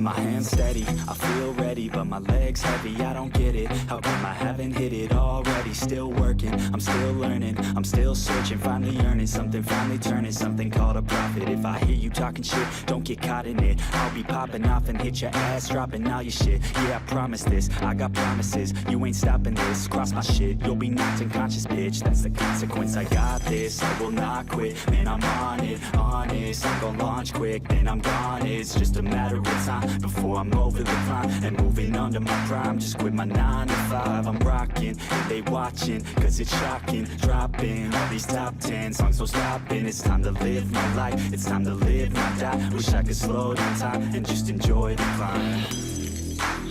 My hands steady, I feel ready, but my legs heavy, I don't get it. How come I haven't hit it already? Still working, I'm still learning, I'm still searching, finally earning something, finally turning something called a profit. If I hear you talking shit, don't get caught in it. I'll be popping off and hit your ass, dropping all your shit. Yeah, I promise this, I got promises, you ain't stopping this. Cross my shit, you'll be knocked unconscious, bitch. That's the consequence, I got this, I will not quit. Man, I'm on it, honest, I'm gon' launch quick, then I'm gone. It's just a matter of time before I'm over the climb and moving under my prime. Just quit my 9 to 5, I'm rocking, and they watching, cause it's shocking. Dropping all these top 10 songs, so stopping. It's time to live my life, it's time to live, not die. Wish I could slow down time and just enjoy the climb.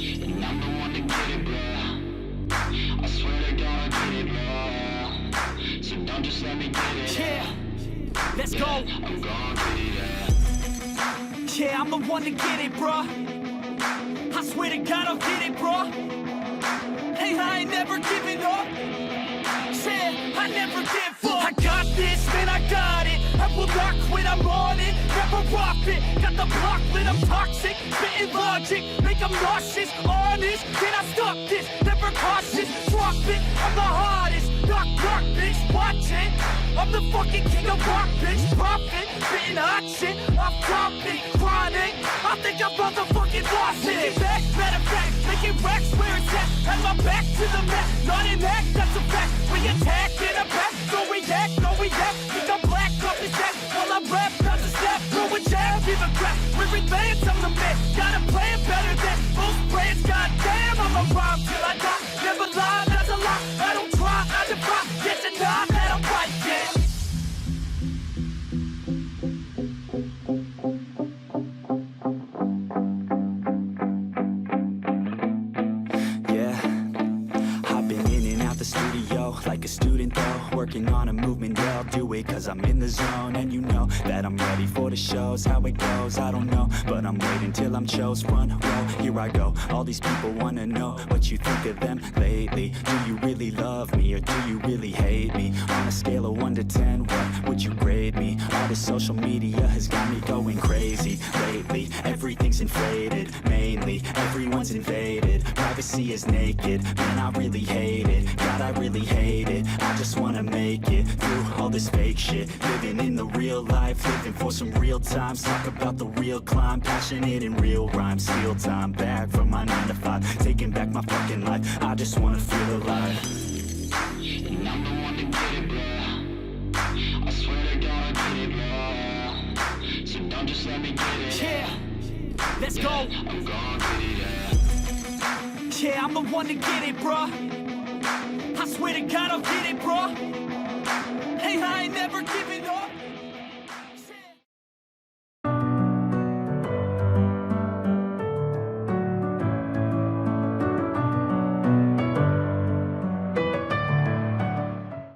And I'm the one to get it, bro. I swear to God I get it, bro. So don't just let me get it. Yeah, let's go. I'm gon' get it, yeah. Yeah, I'm the one to get it, bro. I swear to God I'll get it, bro. Hey, I ain't never giving up. Yeah, I never give up. I got this, man, I got it. I will not quit, I'm on it. Never rock it. Got the block lit, I'm toxic. Spitting logic, make them nauseous. Honest, can I stop this? Never cautious, drop it. I'm the hardest. Knock, knock, bitch, watch it. I'm the fucking king of rock, bitch. Profit, spitting hot shit. Off topic, chronic. I think I'm motherfucking lost it. Take it back, matter of fact, making racks where it's at. Had my back to the mat, not an act, that's a fact. We attack in a back, don't react, no react. Think I'm black, up his ass, while I rap, not a step. Throw a jab, give a crap. We're advanced, I'm the man. Got a plan better than most brands. Goddamn, I'm a rhyme till I die. Never lie, that's a lie. I don't try, I defy. Get denied that I'm right, yeah. Like a student though, working on a movement, yeah, I'll do it cause I'm in the zone. And you know that I'm ready for the shows. How it goes, I don't know, but I'm waiting till I'm chose. Front row, here I go. All these people wanna know what you think of them lately. Do you really love me or do you really hate me? On a scale of 1 to 10, what would you grade me? All this social media has got me going crazy lately. Everything's inflated, mainly everyone's invaded. Privacy is naked, man, I really hate it. God, I really hate it. I just wanna make it through all this fake shit. Living in the real life, living for some real times. Talk about the real climb, passionate in real rhymes. Steal time back from my 9 to 5, taking back my fucking life. I just wanna feel alive. And I'm the one to get it, bro. I swear to God I get it, bro. So don't just let me get it. Yeah, let's go. I'm gon' get it, yeah. Yeah, I'm the one to get it, bro. I swear to God I'll get it, bro. Hey, I ain't never giving up.